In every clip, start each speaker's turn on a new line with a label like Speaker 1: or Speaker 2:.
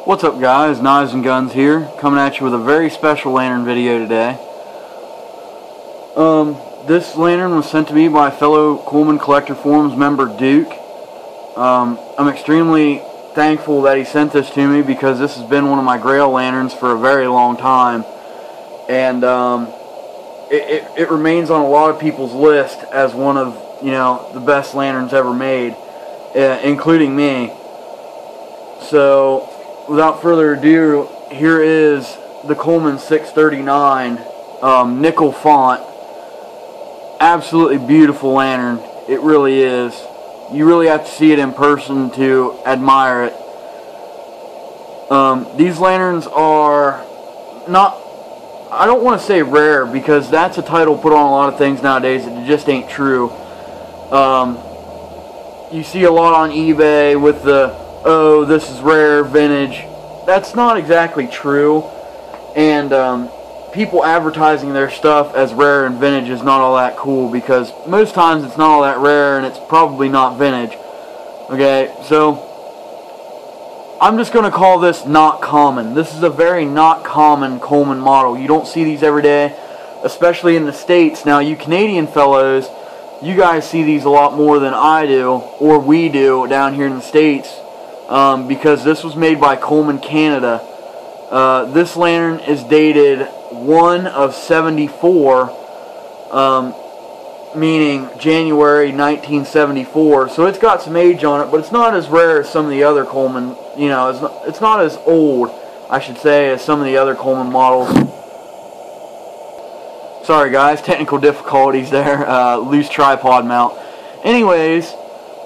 Speaker 1: What's up, guys? Knives and Guns here, coming at you with a very special lantern video today. This lantern was sent to me by fellow Coleman Collector Forums member Duke. I'm extremely thankful that he sent this to me because this has been one of my grail lanterns for a very long time, and it remains on a lot of people's list as one of the best lanterns ever made, including me. So, without further ado, here is the Coleman 639 nickel font. Absolutely beautiful lantern. It really is. You really have to see it in person to admire it. These lanterns are not, I don't want to say rare because that's a title put on a lot of things nowadays that just ain't true. You see a lot on eBay with the, oh, this is rare, vintage. That's not exactly true, and people advertising their stuff as rare and vintage is not all that cool because most times it's not all that rare and it's probably not vintage. Okay, so I'm just going to call this not common. This is a very not common Coleman model. You don't see these every day, especially in the States. Now, you Canadian fellows, you guys see these a lot more than I do, or we do down here in the States. Because this was made by Coleman Canada. This lantern is dated 1 of 74, meaning January 1974. So it's got some age on it, but it's not as rare as some of the other Coleman, it's not as old, I should say, as some of the other Coleman models. Sorry guys, technical difficulties there, loose tripod mount. Anyways,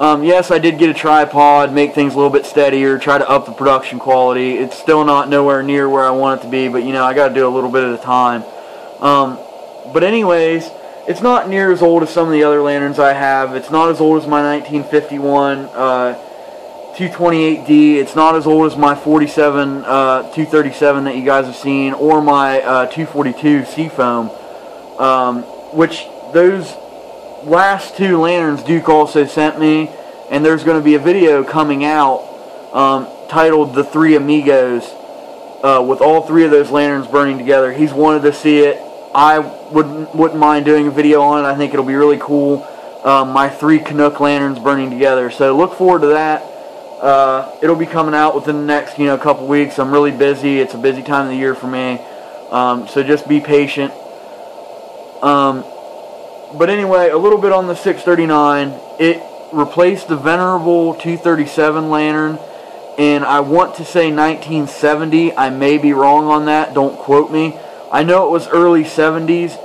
Speaker 1: yes, I did get a tripod, make things a little bit steadier, try to up the production quality. It's still not nowhere near where I want it to be, but I got to do a little bit at a time. But anyways, it's not near as old as some of the other lanterns I have. It's not as old as my 1951 228D. It's not as old as my 47 237 that you guys have seen, or my 242 Seafoam, which those last two lanterns Duke also sent me, and there's going to be a video coming out titled The Three Amigos, with all three of those lanterns burning together. He's wanted to see it. I wouldn't mind doing a video on it. I think it'll be really cool. My three Canuck lanterns burning together. So look forward to that. It'll be coming out within the next couple weeks. I'm really busy. It's a busy time of the year for me. So just be patient. But anyway, a little bit on the 639. It replaced the venerable 237 lantern, and I want to say 1970. I may be wrong on that. Don't quote me. I know it was early 70s.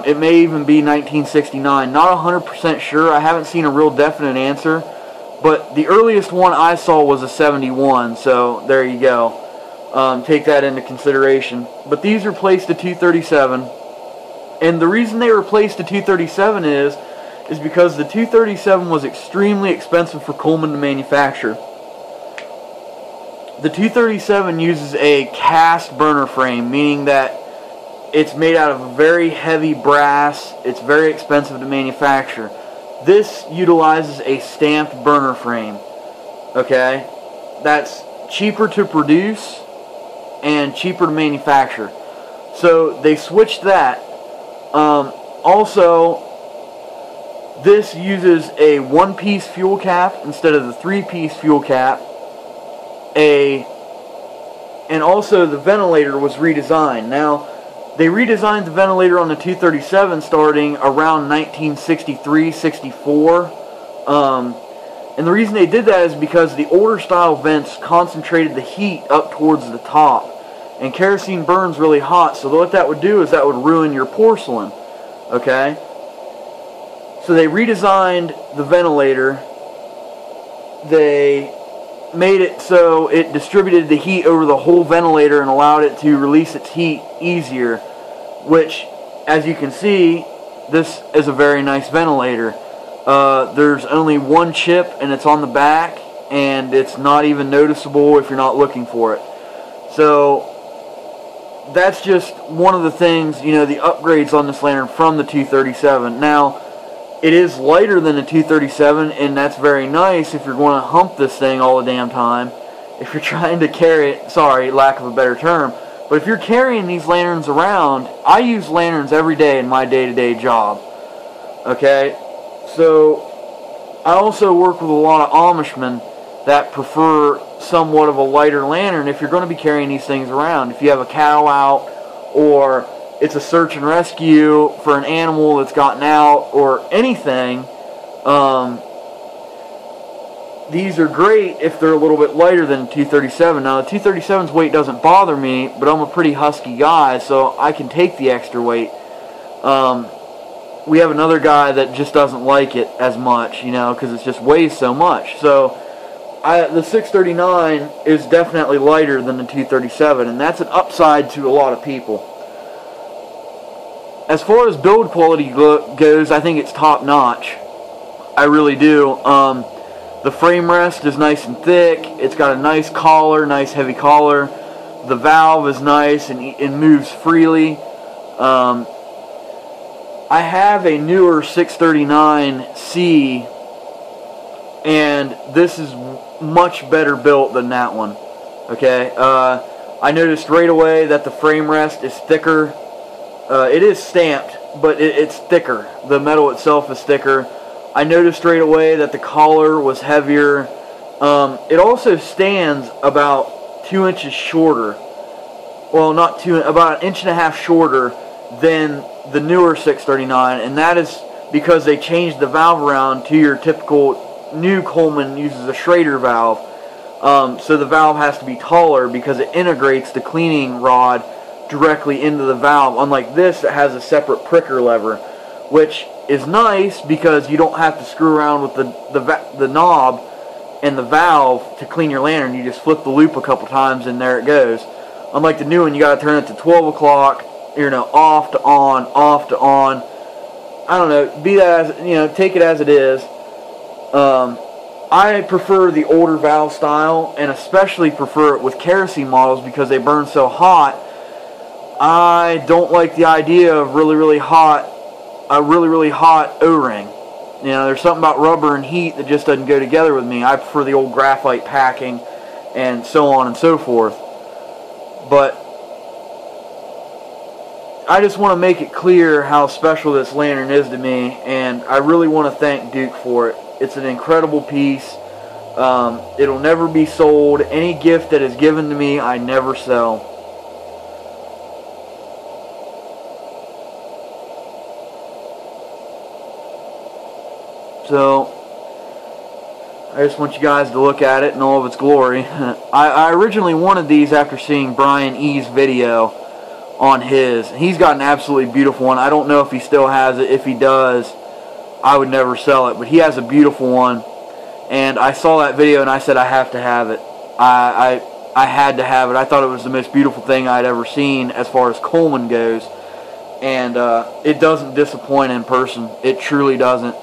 Speaker 1: It may even be 1969. Not 100% sure. I haven't seen a real definite answer. But the earliest one I saw was a 71, so there you go. Take that into consideration. But these replaced the 237. And the reason they replaced the 237 is because the 237 was extremely expensive for Coleman to manufacture. The 237 uses a cast burner frame, meaning that it's made out of very heavy brass. It's very expensive to manufacture. This utilizes a stamped burner frame. Okay? That's cheaper to produce and cheaper to manufacture. So they switched that. Also, this uses a one-piece fuel cap instead of the three-piece fuel cap. And also the ventilator was redesigned. Now, they redesigned the ventilator on the 237 starting around 1963-64. And the reason they did that is because the older style vents concentrated the heat up towards the top. And kerosene burns really hot, so what that would do is that would ruin your porcelain. Okay? So they redesigned the ventilator. They made it so it distributed the heat over the whole ventilator and allowed it to release its heat easier, which, as you can see, this is a very nice ventilator. There's only one chip, and it's on the back, and it's not even noticeable if you're not looking for it. So that's just one of the things, the upgrades on this lantern from the 237. Now, it is lighter than the 237, and that's very nice if you're going to hump this thing all the damn time. if you're trying to carry it, sorry, lack of a better term, but if you're carrying these lanterns around, I use lanterns every day in my day-to-day job. Okay? So, I also work with a lot of Amishmen that prefer somewhat of a lighter lantern if you're going to be carrying these things around. If you have a cow out, or it's a search and rescue for an animal that's gotten out, or anything, these are great if they're a little bit lighter than 237. Now, the 237's weight doesn't bother me, but I'm a pretty husky guy, so I can take the extra weight. We have another guy that just doesn't like it as much, you know, because it just weighs so much. So, the 639 is definitely lighter than the 237, and that's an upside to a lot of people. As far as build quality goes, I think it's top-notch. I really do. The frame rest is nice and thick. It's got a nice collar, nice heavy collar. The valve is nice and moves freely. I have a newer 639C, and this is much better built than that one. Okay, I noticed right away that the frame rest is thicker. It is stamped, but it's thicker. The metal itself is thicker. I noticed right away that the collar was heavier. It also stands about 2 inches shorter. Well, not 2, about 1.5 inches shorter than the newer 639, and that is because they changed the valve around to your typical new Coleman uses a Schrader valve. So the valve has to be taller because it integrates the cleaning rod directly into the valve. Unlike this, it has a separate pricker lever, which is nice because you don't have to screw around with the knob and the valve to clean your lantern. You just flip the loop a couple times and there it goes. Unlike the new one, you got to turn it to 12 o'clock, you know, off to on, off to on. I don't know, be that as, you know, take it as it is. I prefer the older valve style, and especially prefer it with kerosene models because they burn so hot. I don't like the idea of a really, really hot O-ring. You know, there's something about rubber and heat that just doesn't go together with me. I prefer the old graphite packing and so on and so forth. But I just want to make it clear how special this lantern is to me, and I really want to thank Duke for it. It's an incredible piece. It'll never be sold. Any gift that is given to me, I never sell. So, I just want you guys to look at it in all of its glory. I originally wanted these after seeing Brian E's video on his. He's got an absolutely beautiful one. I don't know if he still has it. If he does, I would never sell it. But he has a beautiful one. And I saw that video and I said I have to have it. I had to have it. I thought it was the most beautiful thing I'd ever seen as far as Coleman goes. And it doesn't disappoint in person. It truly doesn't.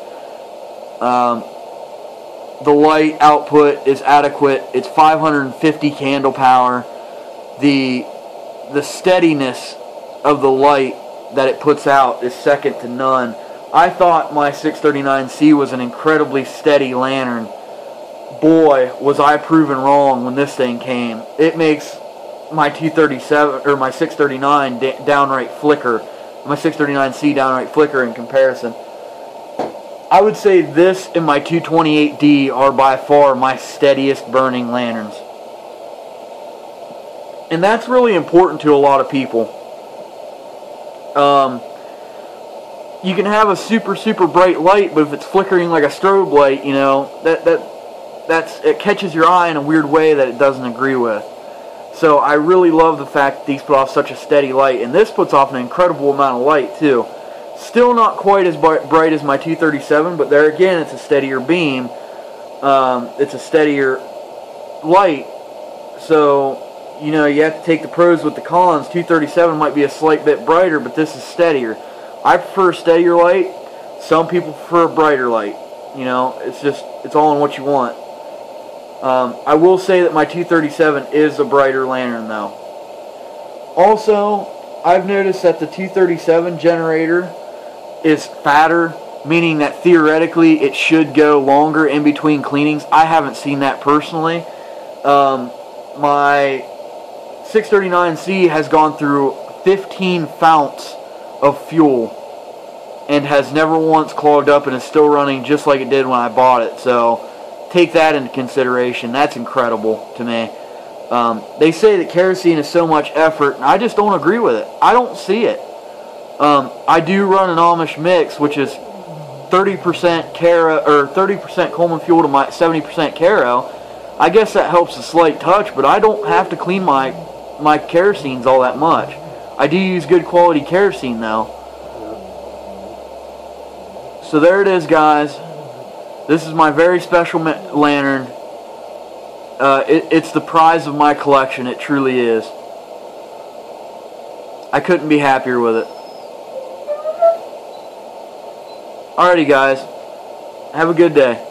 Speaker 1: The light output is adequate. It's 550 candle power. The steadiness of the light that it puts out is second to none. I thought my 639C was an incredibly steady lantern. Boy, was I proven wrong when this thing came. It makes my 237 or my 639 downright flicker. My 639C downright flicker in comparison. I would say this and my 228D are by far my steadiest burning lanterns. And that's really important to a lot of people. You can have a super, super bright light, but if it's flickering like a strobe light, you know, it catches your eye in a weird way that it doesn't agree with. So I really love the fact that these put off such a steady light. And this puts off an incredible amount of light, too. Still not quite as bright as my 237, but there again, it's a steadier beam. It's a steadier light. So, you know, you have to take the pros with the cons. 237 might be a slight bit brighter, but this is steadier. I prefer a steadier light. Some people prefer a brighter light. You know, it's all in what you want. I will say that my 237 is a brighter lantern, though. Also, I've noticed that the 237 generator is fatter, meaning that theoretically it should go longer in between cleanings. I haven't seen that personally. my 639C has gone through 15 founts of fuel and has never once clogged up and is still running just like it did when I bought it. So take that into consideration. That's incredible to me. They say that kerosene is so much effort, and I just don't agree with it. I don't see it. I do run an Amish mix, which is 30% or 30% Coleman fuel to my 70% Caro. I guess that helps a slight touch, but I don't have to clean my kerosenes all that much. I do use good quality kerosene though. So there it is, guys. This is my very special lantern. It's the prize of my collection. It truly is. I couldn't be happier with it. Alrighty, guys. Have a good day.